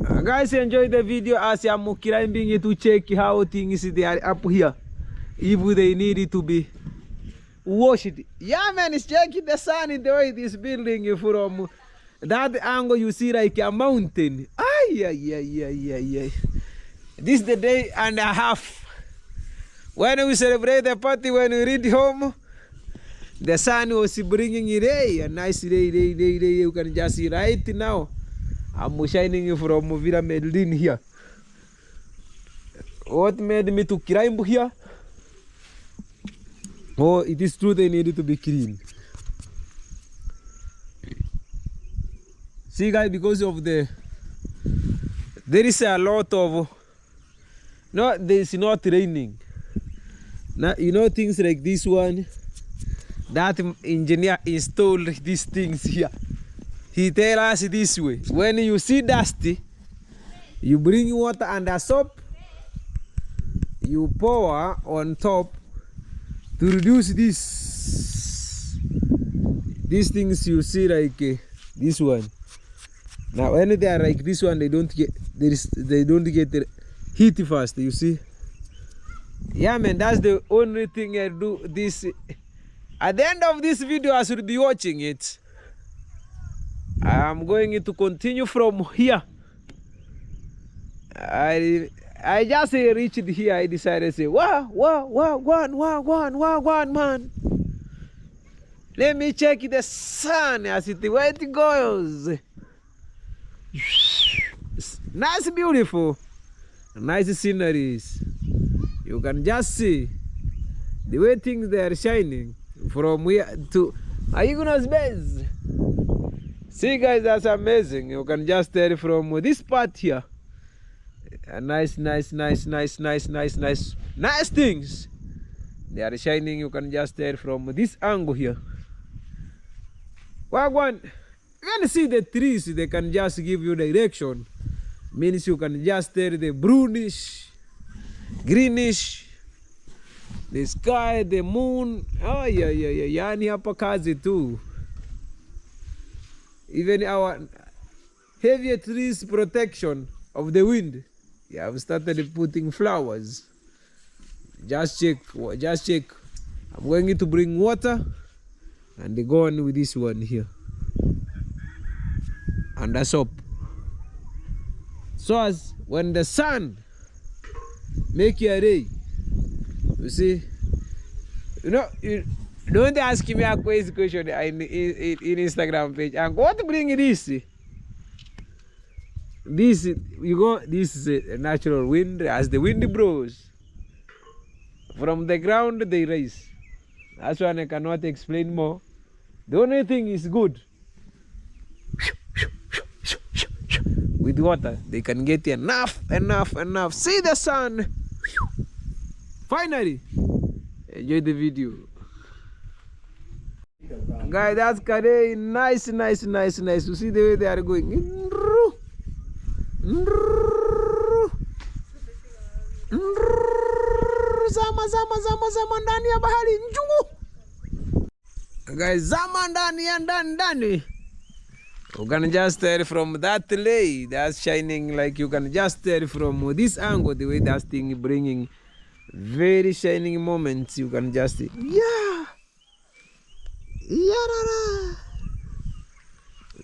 Guys, enjoy the video as I'm climbing it to check how things they are up here. If they need it to be washed. Yeah, man, it's checking the sun in the way this building from that angle. You see like a mountain. Ay, ay, ay, ay, ay, ay. This is the day and a half. When we celebrate the party, when we reach home, the sun was bringing it a nice day. You can just see right now. I'm shining from Villa Medellin here. What made me to climb here? Oh, it is true they needed to be clean. See guys, because of there is a lot of, no, there's not raining. Now, you know things like this one, that engineer installed these things here. He tell us this way, when you see dusty, you bring water and a soap, you pour on top to reduce these things you see like this one. Now when they are like this one, they don't get the heat fast, you see. Yeah man, that's the only thing I do this. At the end of this video, I should be watching it. I'm going to continue from here. I just reached here. I decided to say, wow, man. Let me check the sun as where it goes. Nice, beautiful, nice sceneries. You can just see the way things they are shining from here to Ayuguna's base. See guys, that's amazing. You can just tell from this part here. Nice things. They are shining. You can just tell from this angle here. Wagwan, you can see the trees. They can just give you direction. Means you can just tell the brownish, greenish, the sky, the moon. Oh yeah. Yani hapa kazi too. Even our heavier trees protection of the wind. Yeah, I've started putting flowers. Just check. I'm going to bring water and they go on with this one here. And the soap. So as when the sun make a ray, you see, don't ask me a question in Instagram page. And what bring this? This is a natural wind. As the wind blows from the ground, they rise. That's why I cannot explain more. The only thing is good. With water, they can get enough. See the sun. Finally, enjoy the video. Guys, that's Kare. Nice. You see the way they are going. Zama ndani ya bahari njungu. Guys, zama ndani. You can just tell from that lay that's shining, like you can just tell from this angle the way that thing bringing very shining moments. You can just see.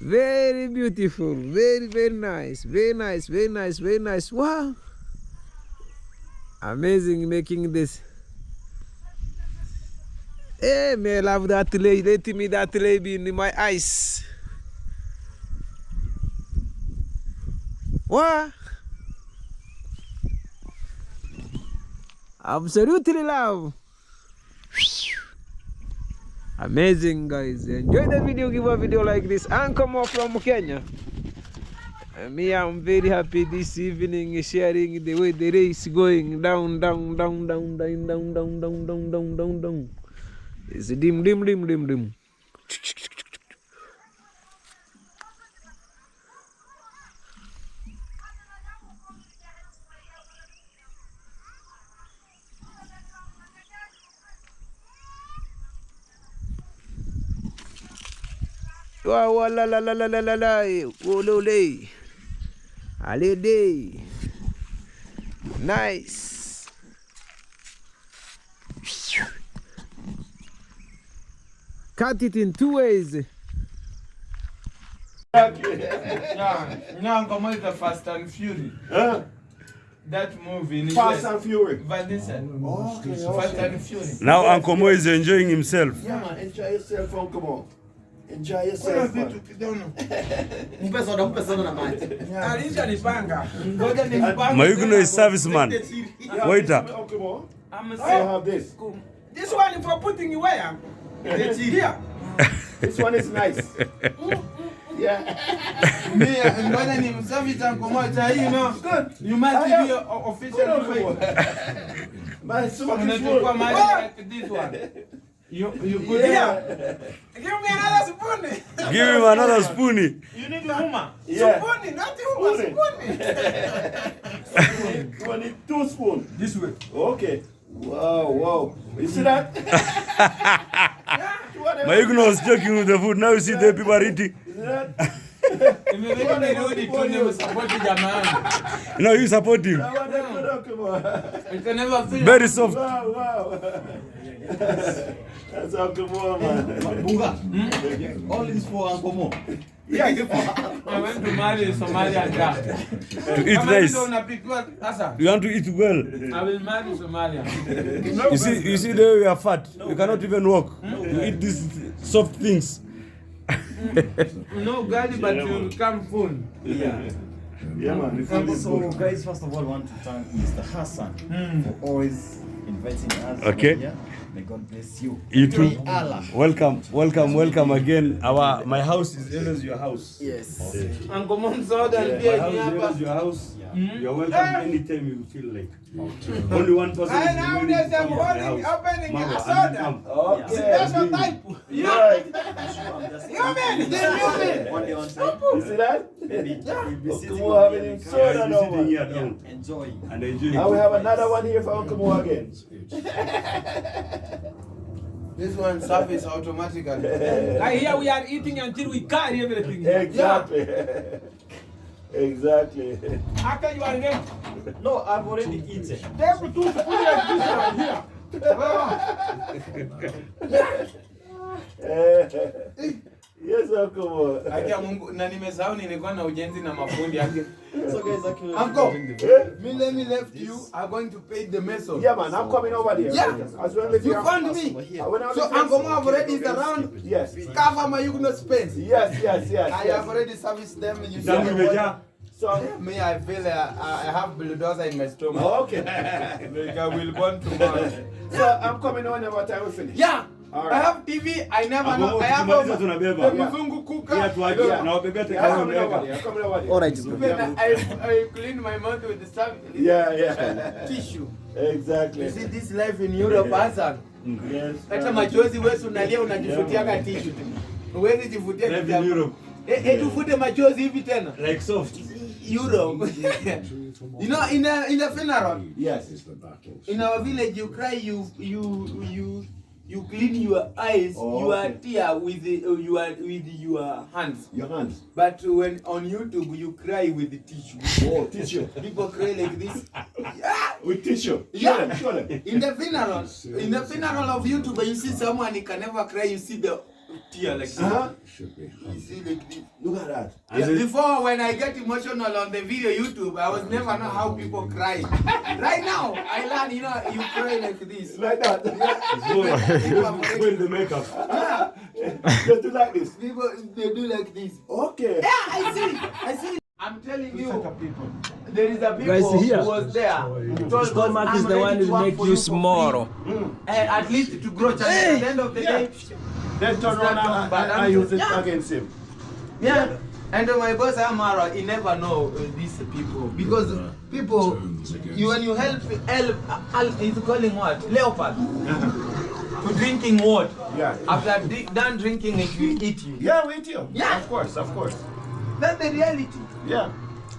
Very beautiful, very nice, very nice. Wow, amazing making this. Hey, may I love that lay. Let me that lay be in my eyes. Wow, absolutely love. Amazing guys. Enjoy the video, give a video like this and come off from Kenya. Me, I'm very happy this evening sharing the way the race going down. It's dim. Wow, la. Holiday. Nice. Cut it in 2 ways. Now come out the Fast and Fury. That movie. Fast and Fury. Vanessa. Fast and Fury. Now Uncle Mo is enjoying himself. Yeah, man, enjoy yourself, Uncle Mo. Enjoy yourself, man. Mayuguno is serviceman. Waiter. Uncle Mo, I'm I have this. This one is for putting away. Here. This one is nice. Yeah. Me and when I'm service and come out, you know. Good. You must give your official way. Man, so I'm much going to food. like this one. You put Yeah. Give me another spoon. Give him another spoonie. You need the woman. Yeah. Spoon, not the woman. Spoon. You need 2 spoons. This way. Okay. Wow. You see that? Mayuguno was joking with the food. Now you see the people are eating. You see that? No, you support him. It can never feel. Very soft. Wow. That's Uncle Mo, man. All this for Uncle Mo. Yeah. I went to marry a Somalian guy. To eat nice. You want to eat well. I will marry Somalian. You see the way we are fat. You cannot even walk. You eat these soft things. No, Gali, but you will come soon. Yeah. Yeah, man. The food is So, good. guys, first of all, want to thank Mr. Hassan for always inviting us. Okay. Here. May God bless you. You too. May Allah. Welcome again. My house is always your house. Yes. Uncle Mom saw that My house is always your house. You are welcome anytime you feel like. Only one person is willing to come to my house. Mama, and come. Okay. Special type. Right. One day on time. You see that? Maybe we'll be sitting Uncle Mo having him here. soda now, Sitting man. here down Enjoy. and enjoying. And we have another one here for Uncle Mo again. This one surface automatically. Like here we are eating until we carry everything. Exactly. Exactly. After you are ready, No, I've already eaten. take 2 spoons like this one here. Yes, Uncle Mo. Akia Mungu na nimesahau nilikuwa na ujenzi na mafundi yake. So, guys, actually, Uncle, Yeah. let me left you are going to pay the mason. Yeah, man, I'm coming over there. Yeah. As well as You found me. When I So Uncle Mo already is around. Yes. Cover my Huguenot spends. Yes. I have already serviced them. You see Damu the imejaa. water. So, Me, I feel I have bulldozer in my stomach. okay. Like I will born tomorrow. So, I'm coming on every time we finish. Yeah. All I right. have TV. I never know. I have Tukimaliza tunabeba. the Mzungu cooker. Pia tuache na wabebea Yeah, I'm coming over teknolojia. there. I'm coming over there. All right. Then I clean my mouth with the stuff. Yeah. Tissue. Exactly. You see this life in Europe, Hassan. Yes. Hata machozi wewe unalia unajifutiaga tissue. Huwezi jifutia Live in kitu. Europe. Tufute machozi hivi tena. Like soft. Europe. You know, in a funeral, Yes. in our village, you cry, you clean your eyes, Oh, your okay. tear with your hands. Your hands. But when on YouTube, you cry with the tissue. Oh, tissue. People cry like this. Yeah. With tissue. Yeah. Show them. In the funeral of YouTube, you see someone he can never cry. You see the tear like this. Uh-huh. You see like this. Look at that. Yeah, before, when I get emotional on the video YouTube, I was never know how people cry. Right now, I learn, you cry like this. Like that. Spoil the makeup. Yeah, Just do like this. people they do like this. Okay. Yeah, I see. I'm telling you, there is a people Guys, here. who was there. Who told Stomach us, is "I'm the ready one to that work make for you for small. free." At least to grow. At the end of the day, Then turn around and I use it against him. yeah. And my boss Amara, he never know these people because people, when you help, he's calling what leopard to drinking water. Yeah. After done drinking it, will eat you. Yeah, with you. Yeah. Of course. That's the reality. Yeah.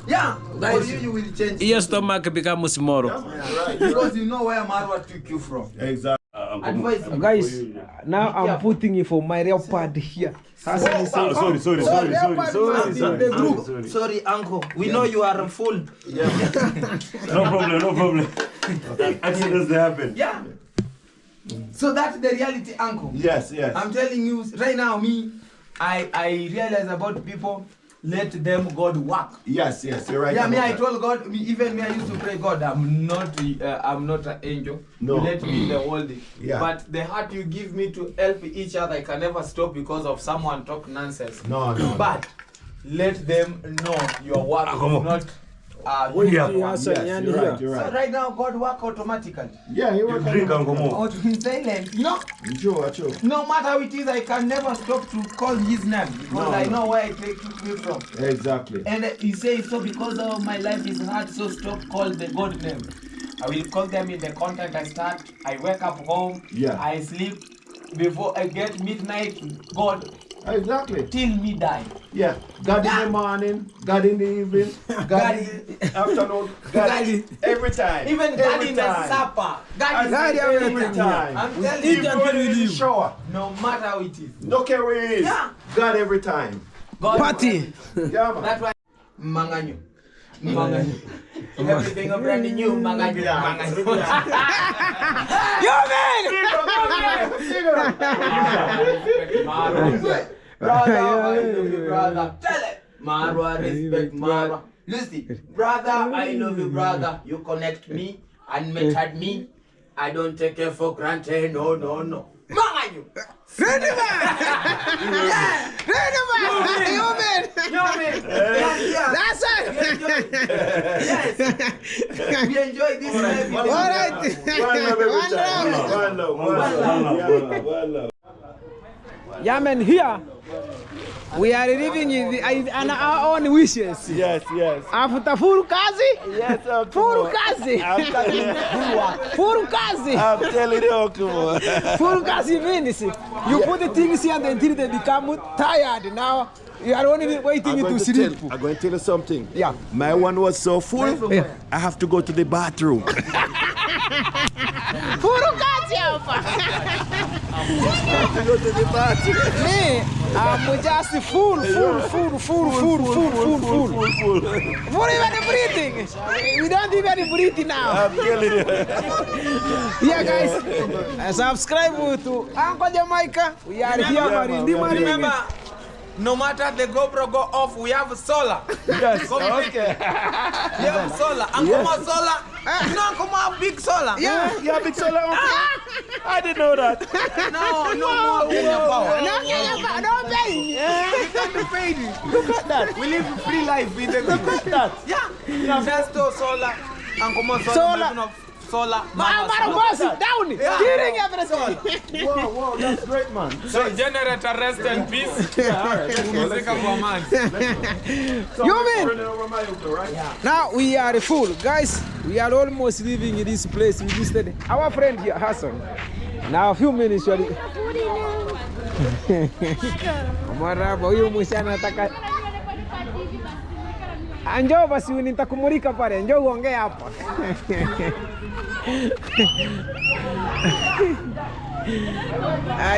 Yeah. Guys, For you will change. Your stomach becomes small. Right. Because you know where Marwa took you from. Exactly. advice. Guys, now I'm putting it for my leopard here. Hassan is saying, Sorry. Sorry, uncle. We know you are a fool. No problem. Accidents they happen. Yeah. So that's the reality, uncle. Yes. I'm telling you right now, I realize about people. Let them God work. Yes, you're right. Yeah, I told God, even I used to pray, God, I'm not an angel. No. Let me in the world. Yeah. But the heart you give me to help each other, I can never stop because of someone talk nonsense. No. But let them know your work is not. Yes, you're right. So right now, God work automatically. Yeah, you work. Drink and go more. Out in silence. No. True. No matter how it is, I can never stop to call his name because I know where I take it from. Exactly. And he says, so because of my life is hard, so stop call the God name. I will call them in the contact I start. I wake up home. Yeah. I sleep before I get midnight. God. Exactly. Till me die. Yeah. God in the morning, God in the evening, God in the afternoon, God every time. Even God in the supper. God is every time. I'm telling you. Even in the shower. No matter how it is. No care where it is. Yeah. God every time. God party. Yeah, man. That's why. Manganyo. Everything a brand new. Manganyo. Yo, man! Brother, I love you, brother. Tell it. Marwa, respect Marwa. Listen, brother, I love you, brother. You connect me and mentored me. I don't take it for granted. No. Manganyo. Ready, man! Yo, man! Yeah. That's it! Yes. We enjoy this life. All right. One love. Yeah, man, here we are living in our own wishes. Yes. After full kazi? Yes, Full kazi. I'm telling you. Full kazi. I'm telling you, come on. Full kazi means you put the things here until they become tired. Now you are only waiting to sleep. I'm going to tell you something. Yeah. My one was so full, Yeah. I have to go to the bathroom. Full kazi hapa. Go to the bathroom. Me, I'm just full. Full even breathing. We don't even breathe now. I'm telling you. Yeah, guys, subscribe to Uncle Jamaica. We are here for the morning. Remember, no matter the GoPro go off, we have solar. Yes, okay. We have solar. Ankoma solar. You know Ankoma have big solar. Yeah. You have big solar, uncle? I didn't know that. No more Kenya power. No pain. We can't be paid. Look at that. We live free life with the Look at that. Yeah. Just solar. Ankoma Solar. solar. Solar. Mama boss down. Yeah. Killing everything. Wow, that's great, man. So generator rest in peace. Music of a man. You mean? Running over my uncle, right? Yeah. Now we are full, guys. We are almost leaving in this place. We visited our friend here, Hassan. Now a few minutes, surely. Maraba, huyu mwisha anataka. Njoo basi nitakumulika pale. Njoo uongee hapa.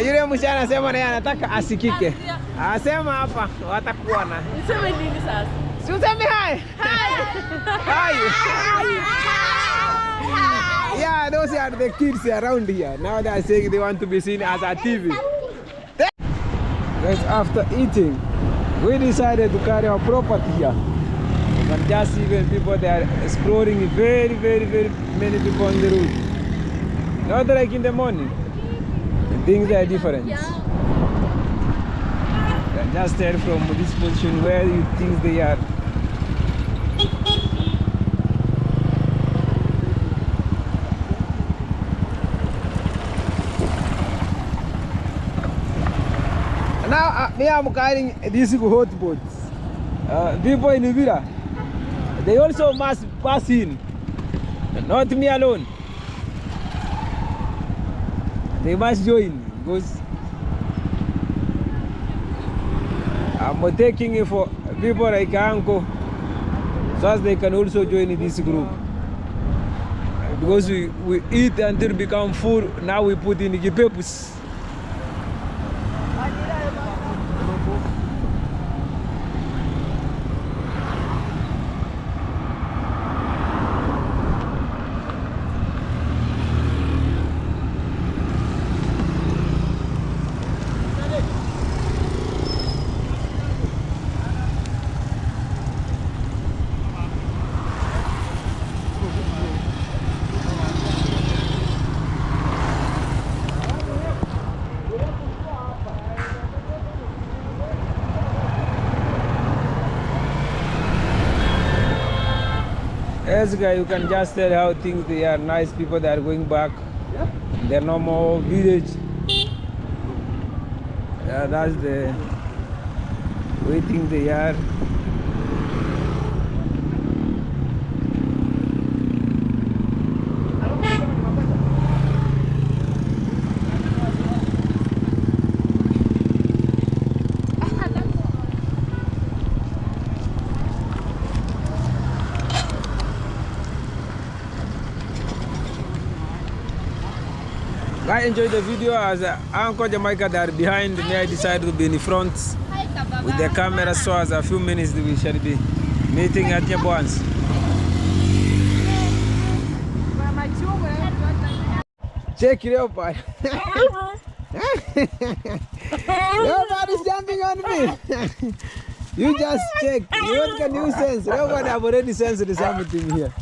Yule mwisha anasema naye anataka asikike. Asema hapa watakuona. Niseme nini sasa? Si useme hai. Hi. Yeah, those are the kids around here. Now they are saying they want to be seen as a TV. Guys, after eating, we decided to carry our property here. But just even people, they are exploring very many people on the road. Not like in the morning. Things are different. Yeah. Just tell from this position where you think they are. Now me I'm carrying these hot boats. People in Uvira, they also must pass in. Not me alone. They must join because I'm taking it for people like Uncle so as they can also join this group. because we eat until become full. Now we put in the peppers. Yes, guys, you can just tell how things they are. Nice people that are going back. Their normal village. Yeah, that's the way things they are. Guys, enjoy the video as Uncle Jamaica that are behind me. I decided to be in the front with the camera, so as a few minutes we shall be meeting at your bonds. Check it out, boy. Leopard is jumping on me. You just check. You can use sense. Leopard have already sensed something here.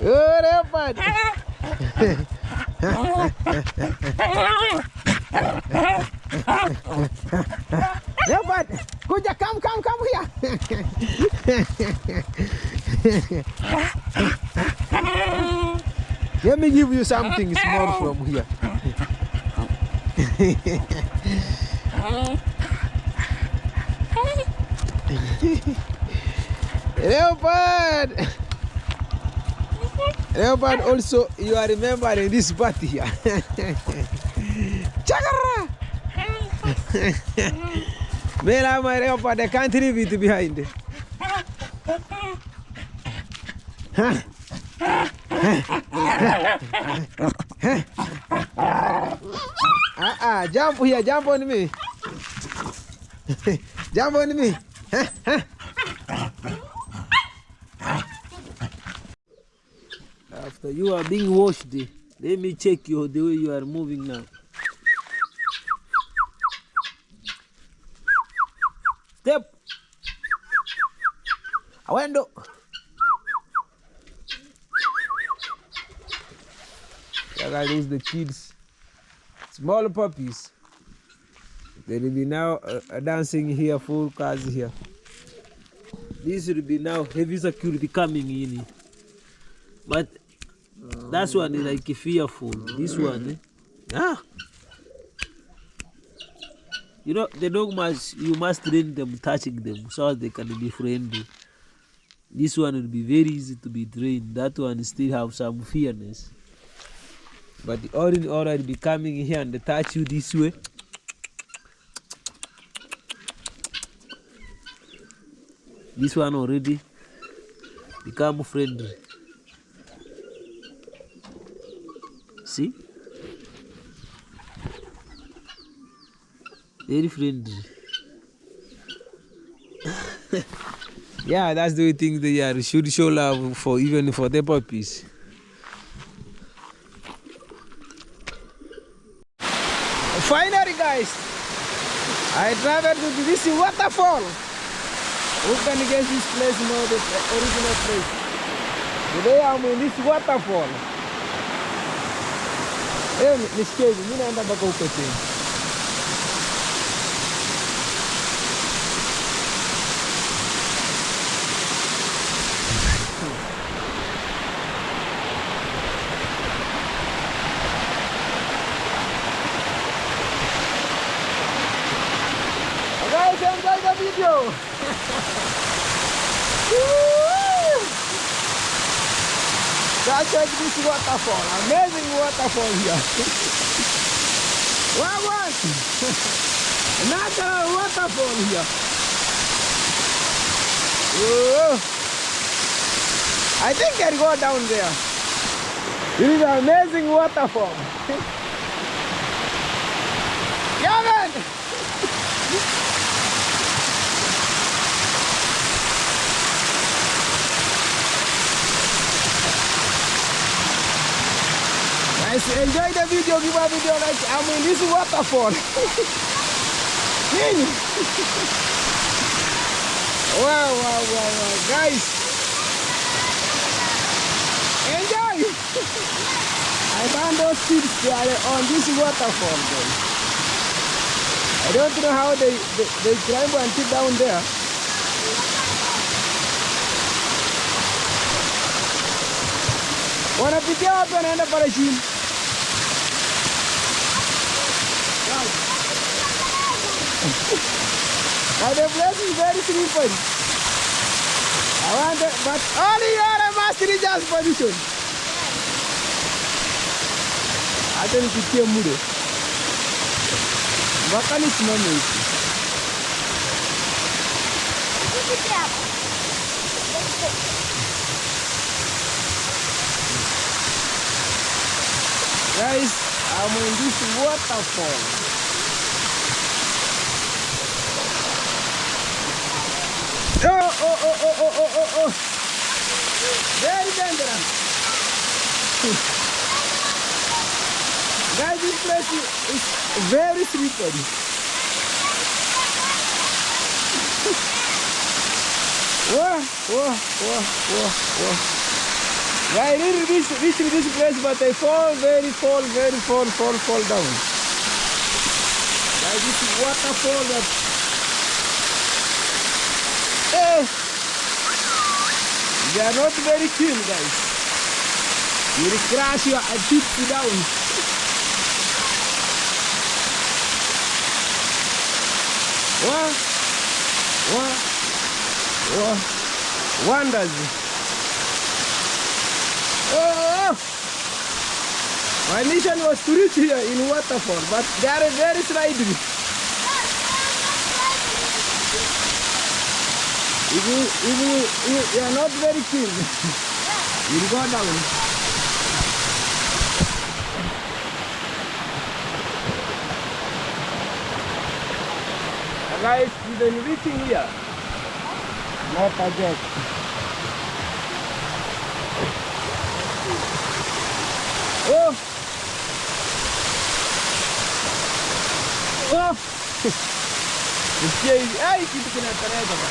Oh, Leopard! Leopard! Kuja, come here! Let me give you something small from here. Leopard! Leopard, also you are remembering this party here. Chakara! Mela, my Leopard, I can't leave it behind. Jump here, jump on me. Jump on me. After you are being washed, let me check you the way you are moving now. Step. Awendo. That those the kids, small puppies. They will be now dancing here, full cars here. This will be now heavy security coming in. But that's one is like fearful. This one, you know, the dog you must train them touching them so they can be friendly. This one will be very easy to be trained. That one still have some fearness. But the orange already be coming here and they touch you this way. This one already become friendly. See? Very friendly. Yeah, that's the way things they are. Should show love for even for the puppies. Finally, guys, I traveled to this waterfall. Who can guess this place? No, the original place. Today I'm in this waterfall. Hey, Miss Kevin, you know about the guys, enjoy the video. Just check this waterfall. Amazing waterfall here. What? Natural waterfall here. Whoa. I think I'll go down there. This is an amazing waterfall. Yeah, man! Guys, enjoy the video, give a video like I'm in this waterfall. Wow, guys. Enjoy! I found those kids on this waterfall, guys. I don't know how they climb and sit down there. Wanna pick you up and end up on a shoe? Now the place is very slippery. I want it, but only you're a master just position. I don't think you're moody. What can it mean? Guys, I'm in this waterfall. Oh. Very dangerous. Guys, this place is very slippery. Whoa. I really reach this place, but I fall down. Guys, this is waterfall that they are not very clean, guys. You will crash your teeth down. Wonders. Oh! My mission was to reach here in waterfall, but they are very slippery. If you are not very keen, you will go down. Guys, even reaching here, not a joke. Oh! Ay, kita kena tarik apa?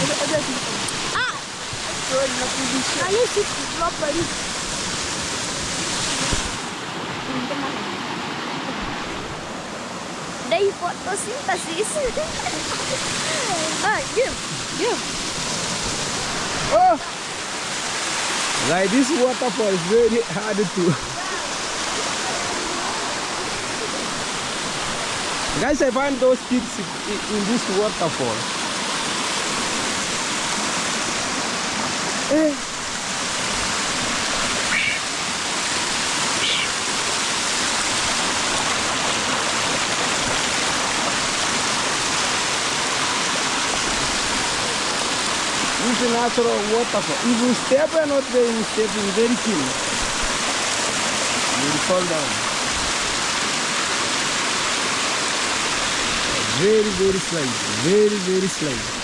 Ada. Ah! Ayo sih, drop lagi. Dari fotosintesis. Diam. Oh! Like this waterfall is very hard to. Guys, I found those kids in this waterfall. This is a natural waterfall. If you step and not very stepping, very keen. You will fall down. Very slide. Very slide.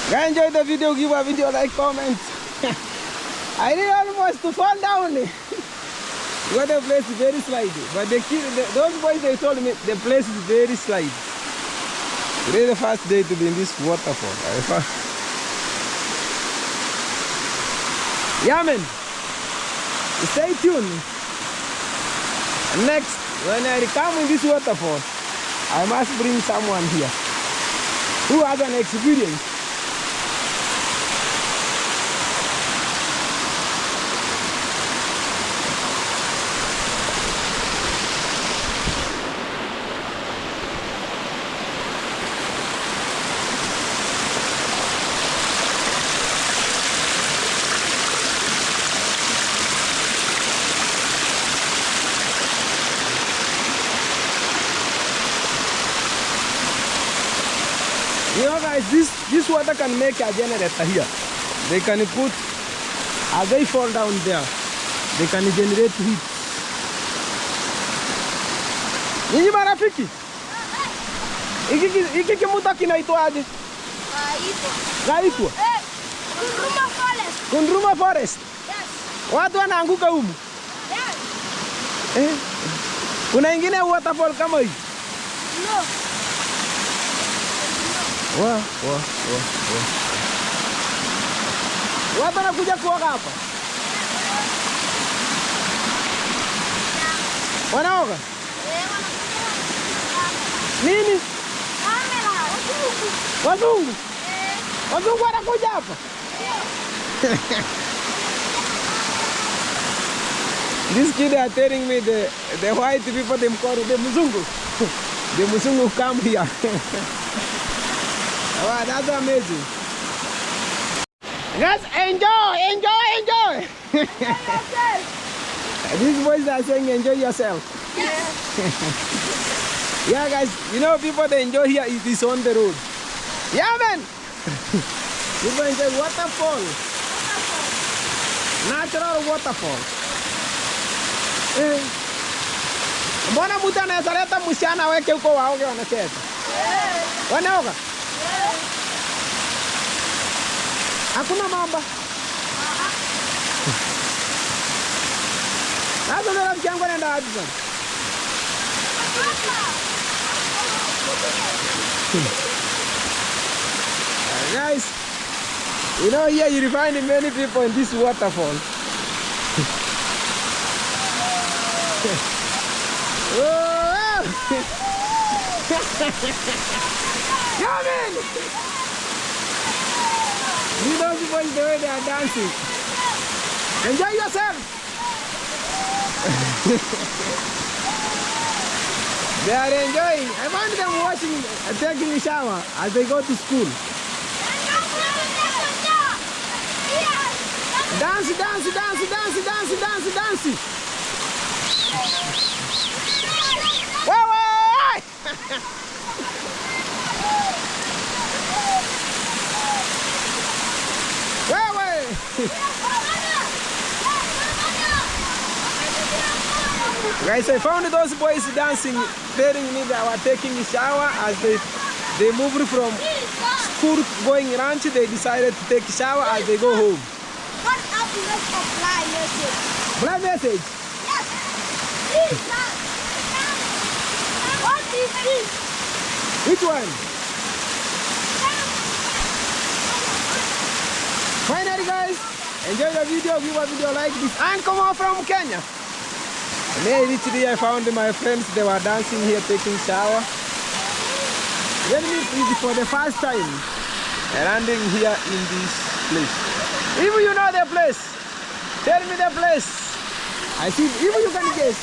Guys, enjoy the video, give a video like, comment. I did almost to fall down. Because the place is very slidey. But those boys, they told me the place is very slidey. Today is the first day to be in this waterfall. Yeah, man. Stay tuned. Next, when I come in this waterfall, I must bring someone here who has an experience. You know guys, this water can make a generator here. They can put, as they fall down there, they can generate heat. Nini marafiki? Iki kimuta kinaitwaje? Gaitwa? Kundruma Forest. Kundruma Forest? Yes. Watu wanaanguka humu? Yes. Kuna ingine waterfall kama hii? No. Watu wanakuja kuoga hapa? Wanaoga? Nini? Wazungu? Wazungu wanakuja hapa? This kid are telling me the white people, them call the Muzungu. The Muzungu come here. Wow, that's amazing. Guys, enjoy. These boys are saying enjoy yourself. Yes. Yeah, guys, you know people they enjoy here it is on the road. Yeah, man. People enjoy waterfall. Natural waterfall. Mbona mtu anaweza leta msichana weke huko waoge wanacheza? Wanaoga? Hakuna mamba. Sasa ndio rafiki yangu anaenda wapi sasa? Guys, you know here you find many people in this waterfall. Oh! Come in! See those boys the way they are dancing. Enjoy yourself! They are enjoying. I found them watching, taking a shower as they go to school. Dance! Wait! Guys, I found those boys dancing, telling me they were taking a shower as they moved from school going ranch. They decided to take a shower as they go home. What up with a fly message? Fly message? Yes. Please, what is this? Which one? Finally, guys, enjoy the video. Give a video like this and come on from Kenya. And then literally I found my friends, they were dancing here, taking shower. Let me see for the first time landing here in this place. If you know the place, tell me the place. I see, if you can guess.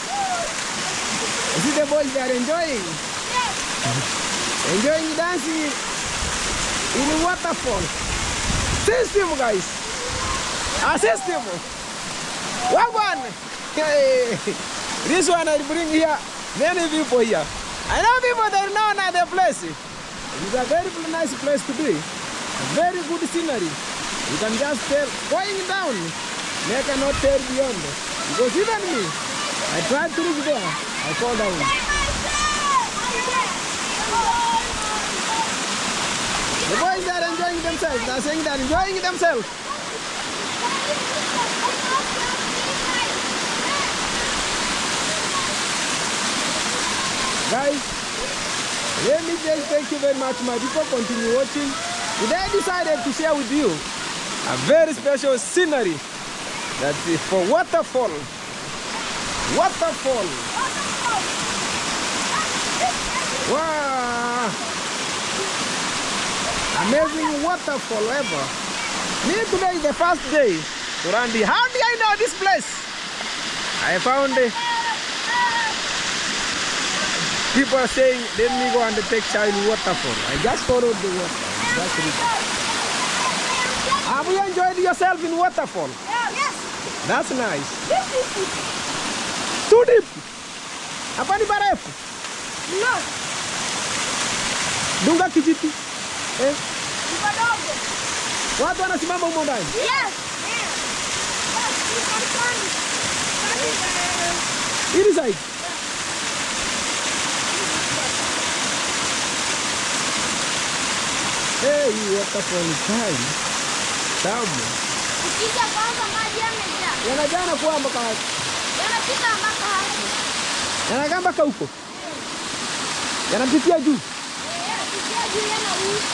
I see the boys, they are enjoying. Enjoying dancing in the waterfall. System, guys. A system. One. Hey. This one I bring here many people here. I know people that know another place. It is a very nice place to be. A very good scenery. You can just tell going down. They cannot tell beyond. Because even me, I tried to reach there. I fall down. The boys are enjoying themselves. They are saying they are enjoying themselves. Guys, let me just thank you very much, my people. Continue watching. Today I decided to share with you a very special scenery that is for waterfall. Waterfall. Wow! Amazing waterfall ever. Me today is the first day to run the. How do I know this place? I found it. People are saying, let me go and take shower in waterfall. I just followed the water. That's it. Have you enjoyed yourself in waterfall? Yes. That's nice. Too deep. Hapa ni barefu. No. Dunga kijiti. Kidogo. Watu wanasimama humo ndani. Yes. Hili side. Hey, waterfall ni kali. Tamu. Ukija kwanza maji yamejaa. Yanajaa na kuwa mpaka Yanapita mpaka hapo. yanakaa mpaka huko. Yanapitia juu. Yanapitia juu yanaruka.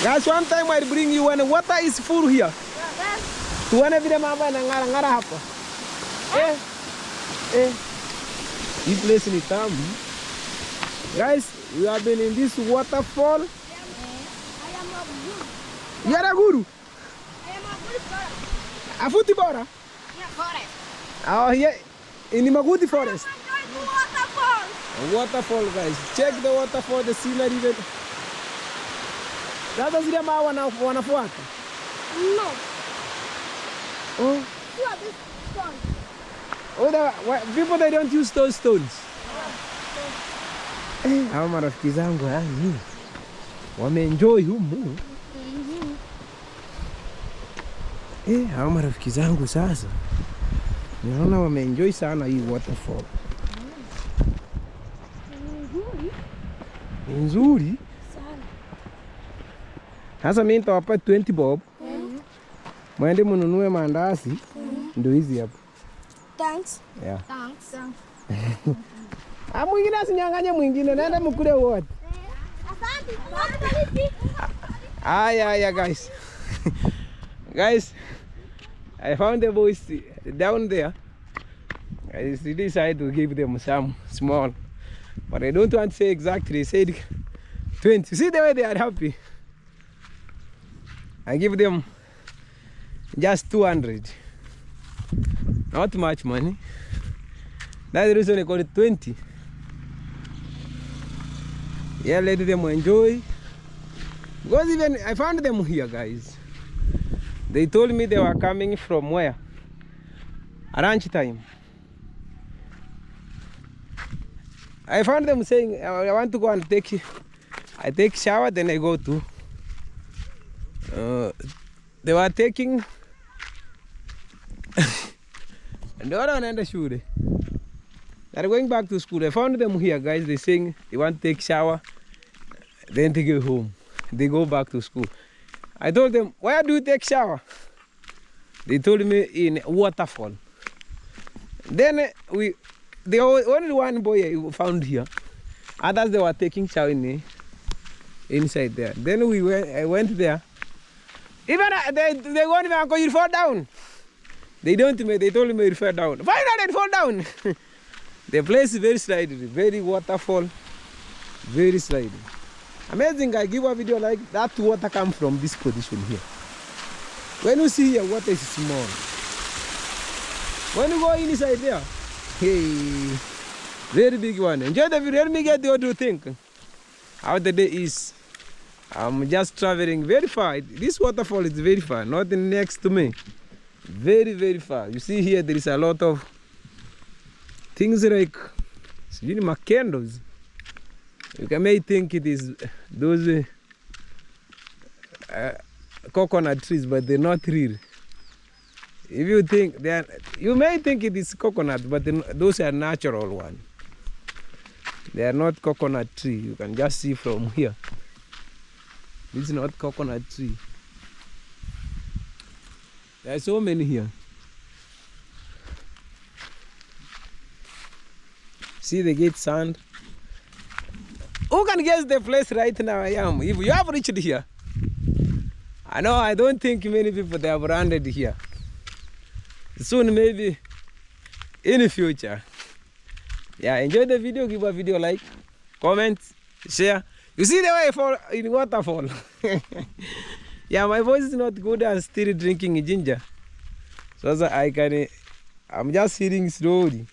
Guys, one time I'll bring you when water is full here. Tuone vile mambo yanang'ara hapa. This place ni tamu. Guys, we have been in this waterfall. I am a guru. You are a guru? I am a guru forest. A futi bora? Yeah, forest. Oh, here in the Magudi forest. I'm going to waterfall. A waterfall, guys. Check the waterfall, the scenery. Sasa zile mawe wanafuata. No. Oh. You are this stone. Oh, people they don't use those stones. Hawa marafiki zangu wameenjoy humu. Hawa marafiki zangu sasa naona wameenjoy sana hii waterfall. Nzuri. Sasa mimi nitawapa 20 bob. Mwende mununue mandazi. Ndio hizi hapa. Thanks. Yeah. Thanks. Mwingine asinyang'anye mwingine, nenda mkule wote. Asante. Aya guys. Guys, I found the boys down there. I decided to give them some small, but I don't want to say exactly. They said 20. See the way they are happy. I give them just 200. Not much money. That's the reason I call it 20. Yeah, let them enjoy. Because even I found them here, guys. They told me they were coming from where? Lunch time. I found them saying, I want to go and I take shower, then I go to. They were taking. And they were on the shule. They're going back to school. I found them here, guys. They saying they want to take shower, then they go home. They go back to school. I told them, where do you take shower? They told me in waterfall. Then the only one boy I found here. Others they were taking shower inside there. Then I went there. Even they won't even go, you fall down. They told me you fall down. Why not fall down? The place is very slidey, very waterfall, very slidey. Amazing, I give a video like that water come from this position here. When you see here, water is small. When you go inside there, hey, very big one. Enjoy the video, let me get what you think. How the day is. I'm just traveling very far. This waterfall is very far, not next to me. Very, very far. You see here, there is a lot of things like candles. You may think it is those coconut trees, but they're not real. If you think you may think it is coconut, but those are natural ones. They are not coconut tree. You can just see from here. This is not coconut tree. There are so many here. See the gate sand. Who can guess the place right now I am? If you have reached here. I know, I don't think many people they have landed here. Soon maybe in the future. Yeah, enjoy the video, give a video like. comment, share. You see the way I fall in waterfall. Yeah, my voice is not good and still drinking ginger. So that I'm just hitting slowly.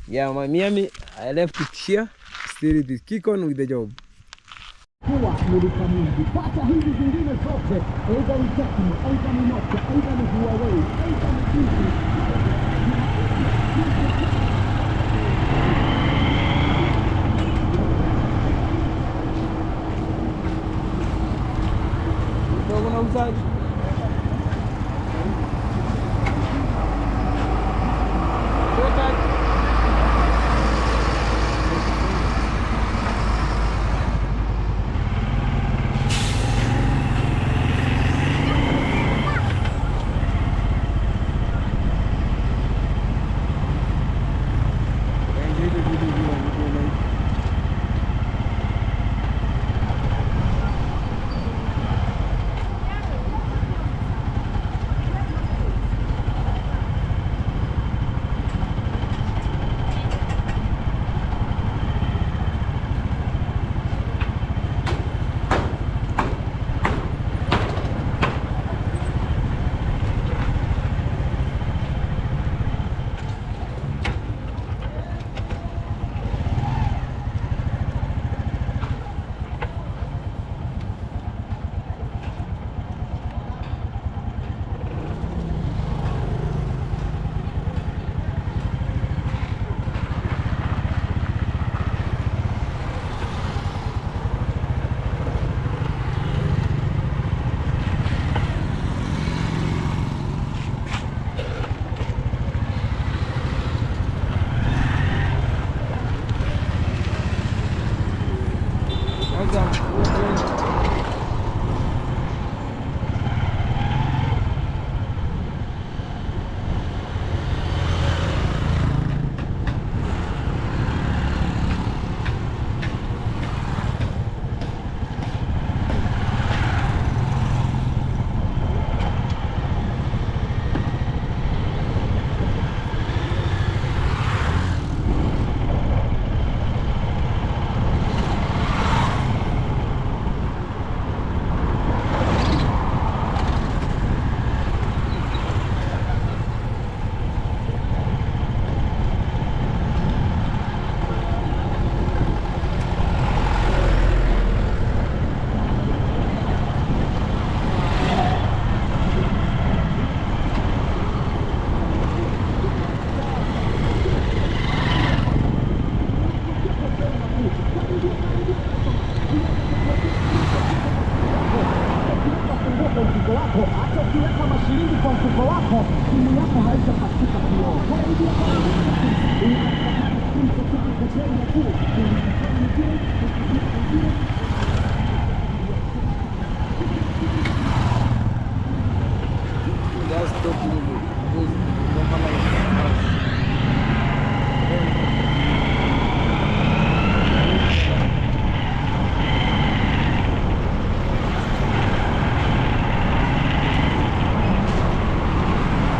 Yeah, my Miami, I left it here. Still it is kick on with the job. Pata hizi zingine zote, aidha ni Tecno, aidha ni Nokia, aidha ni Huawei, aidha ni Infinix. Ndio unauzaji.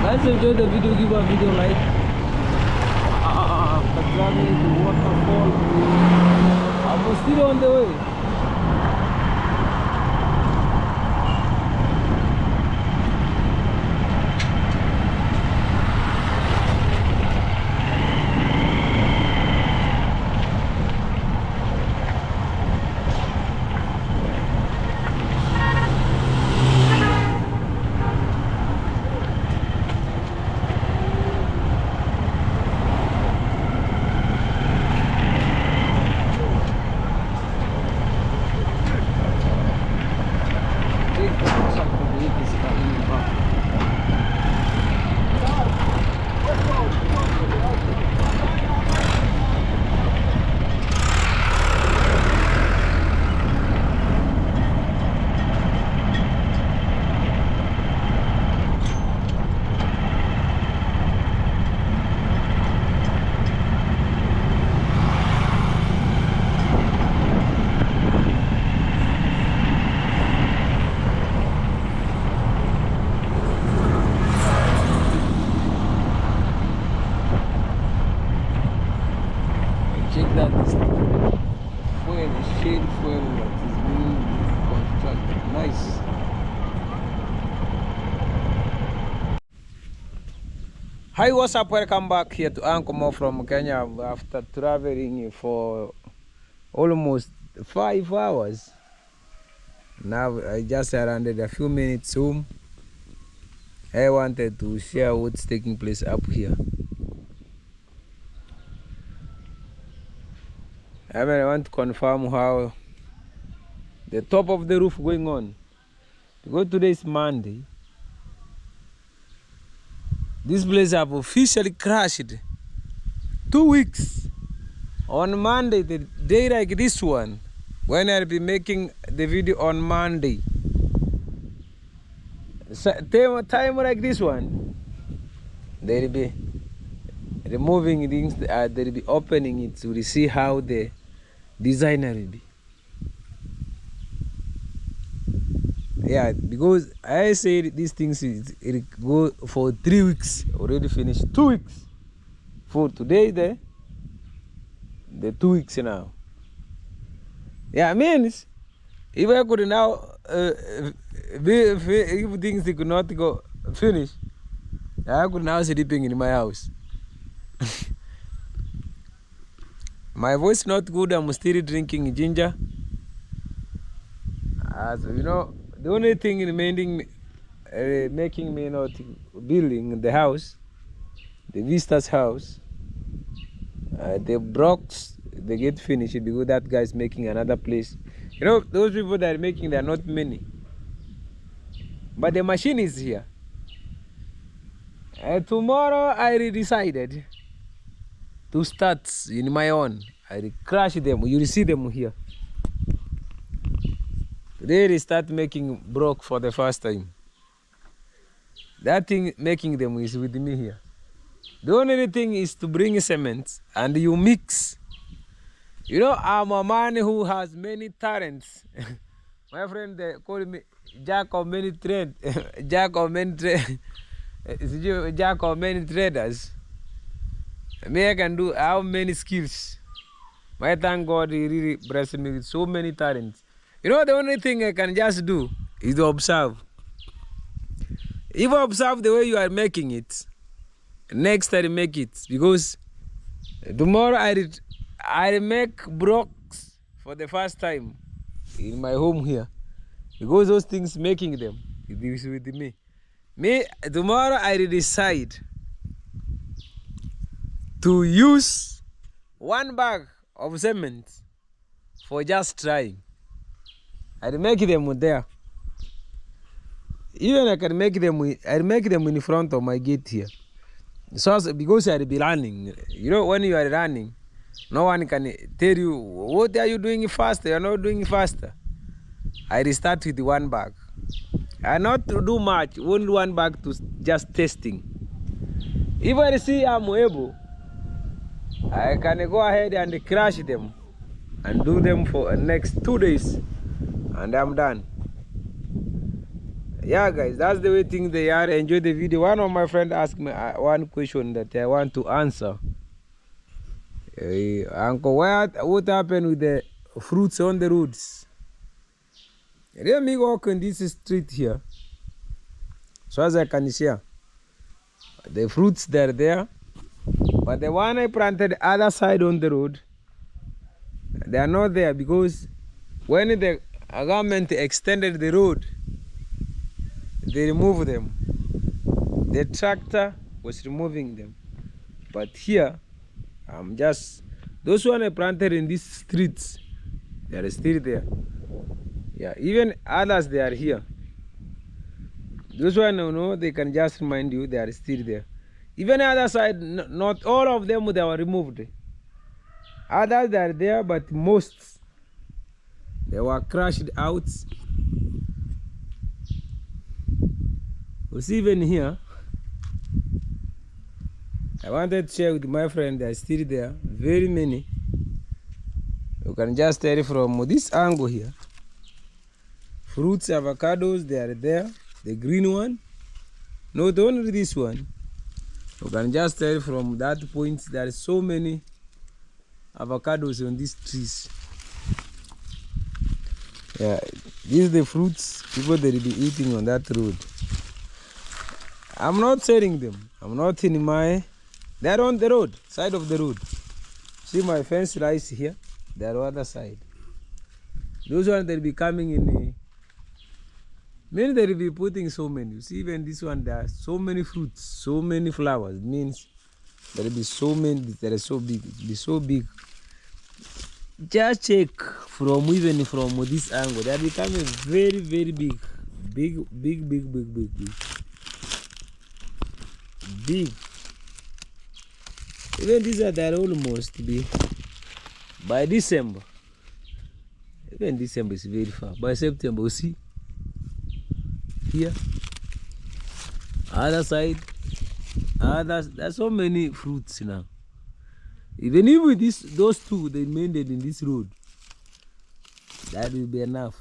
Guys, enjoy the video, give a video like. Patrani to waterfall. I'm still on the way. shade fuel that is being constructed. Nice. Hi, what's up? Welcome back here to Ankomo from Kenya after traveling for almost 5 hours. Now I just landed a few minutes home. I wanted to share what's taking place up here. I want to confirm how the top of the roof going on. Because today is Monday. This place have officially crashed. 2 weeks. On Monday, the day like this one, when I'll be making the video on Monday. Time like this one, they'll be removing things, they'll be opening it to see how the designer will be. Yeah, because I said these things it go for 3 weeks, already finished 2 weeks. For today, the 2 weeks now. Yeah, I mean, if I could now, if things they could not go finish, I could now sleeping in my house. My voice not good. I'm still drinking ginger. So, you know, the only thing remaining, making me not building the house, the Vista's house, the blocks, they get finished because that guy's making another place. You know, those people that are making, they are not many. But the machine is here. Tomorrow I decided to start in my own. I crash them. You will see them here. Today they start making block for the first time. That thing making them is with me here. The only thing is to bring cement and you mix. You know, I'm a man who has many talents. My friend, they call me Jack of many trades. Jack of many traders. Me, I can do how many skills. My thank God, he really blessed me with so many talents. You know, the only thing I can just do is to observe. If I observe the way you are making it, next I make it. Because tomorrow I make blocks for the first time in my home here. Because those things making them, it is with me. Me, tomorrow I decide to use 1 bag of cement for just trying. I make them there. Even I can make them. I make them in front of my gate here. So because I'll be running. You know, when you are running, no one can tell you what are you doing faster. You're not doing faster. I start with 1 bag. I not to do much. Only 1 bag to just testing. If I see I'm able, I can go ahead and crash them and do them for the next 2 days. And I'm done. Yeah, guys, that's the way things they are. Enjoy the video. One of my friends asked me one question that I want to answer. Uncle, what happened with the fruits on the roads? Let me walk on this street here, so as I can share. The fruits they're there, but the one I planted other side on the road, they are not there because when the government extended the road, they removed them. The tractor was removing them. But here, I'm just, those one I planted in these streets, they are still there. Yeah, even others, they are here. Those one, you know, they can just remind you they are still there. Even other side, not all of them, they were removed. Others, they are there, but most, they were crushed out. You see, even here, I wanted to share with my friend, they are still there, very many. You can just tell from this angle here. Fruits, avocados, they are there. The green one. Not only this one. You can just tell from that point there are so many avocados on these trees. Yeah, these are the fruits people they will be eating on that road. I'm not selling them. I'm not in my. They're on the road, side of the road. See my fence lies here. They're on the other side. Those ones they'll be coming in. Many they will be putting so many. You see, even this one there are so many fruits, so many flowers. It means there will be so many. That are so big. It will be so big. Just check from even from this angle. They are becoming very very big, big. Even these are there almost be by December. Even December is very far. By September, you see here, other side, others. There's so many fruits now. Even if with those two they made it in this road, that will be enough.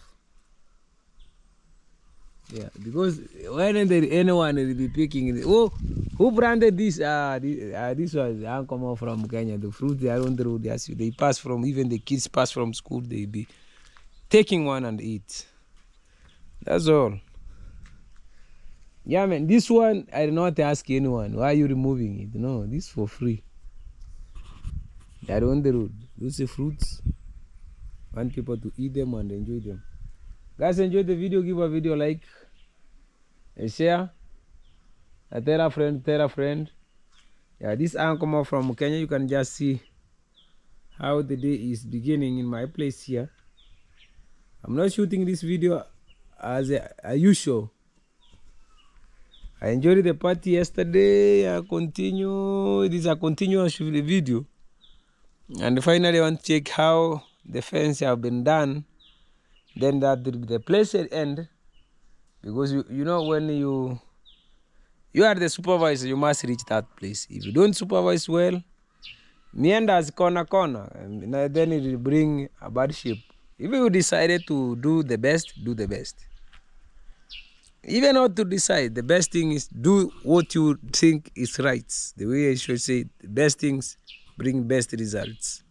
Yeah, because when there anyone will be picking it. Oh, who branded this? This was uncommon from Kenya. The fruit they are on the road. They pass from, even the kids pass from school. They be taking one and eat. That's all. Yeah, man. This one I did not ask anyone. Why are you removing it? No, this is for free. They are on the road. Those are fruits. Want people to eat them and enjoy them. Guys, enjoy the video. Give a video like and share. Tell a friend. Yeah, this uncommon from Kenya. You can just see how the day is beginning in my place here. I'm not shooting this video as usual. I enjoyed the party yesterday. I continue. This is a continuous video. And finally, I want to check how the fence have been done. Then that the place will end. Because you know when you are the supervisor, you must reach that place. If you don't supervise well, meanders corner, and then it will bring a bad shape. If you decided to do the best, do the best. Even not to decide, the best thing is do what you think is right. The way I should say, the best things bring best results.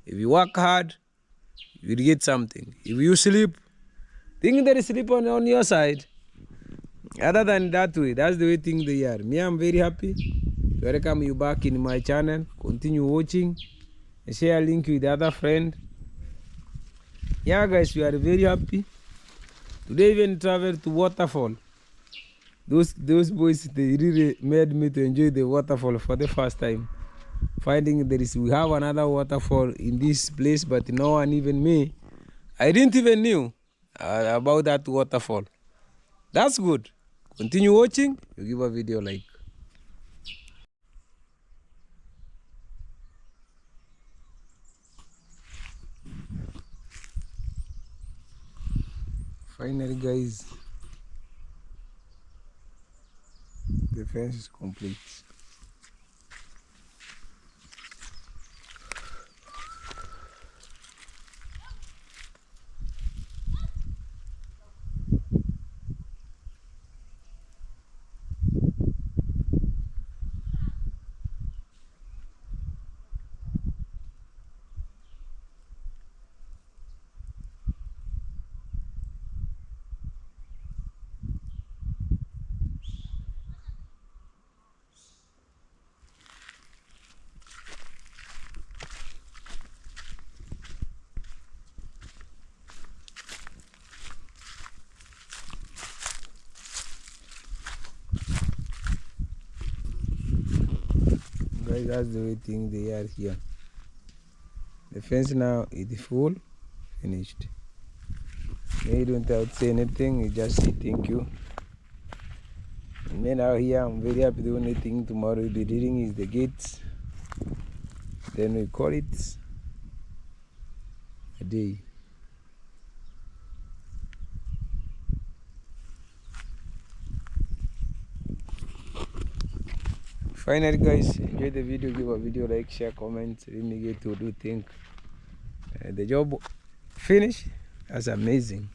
If you work hard, you will get something. If you sleep, think there is sleep on your side. Other than that way, that's the way things they are. Me, I'm very happy to welcome you back in my channel. Continue watching. Share a link with the other friend. Yeah, guys, we are very happy. Today even traveled to waterfall. Those boys, they really made me to enjoy the waterfall for the first time. Finding we have another waterfall in this place, but no one, even me, I didn't even knew about that waterfall. That's good. Continue watching. You give a video like. Finally, guys, the fence is complete. Guys, that's the way things they are here. The fence now is full, finished. You don't have to say anything, you just say thank you. And then out here, I'm very happy. The only thing tomorrow we'll be reading is the gates. Then we call it a day. Finally, guys, enjoy the video. Give a video like, share, comment. Let me get to do think. The job finished. That's amazing.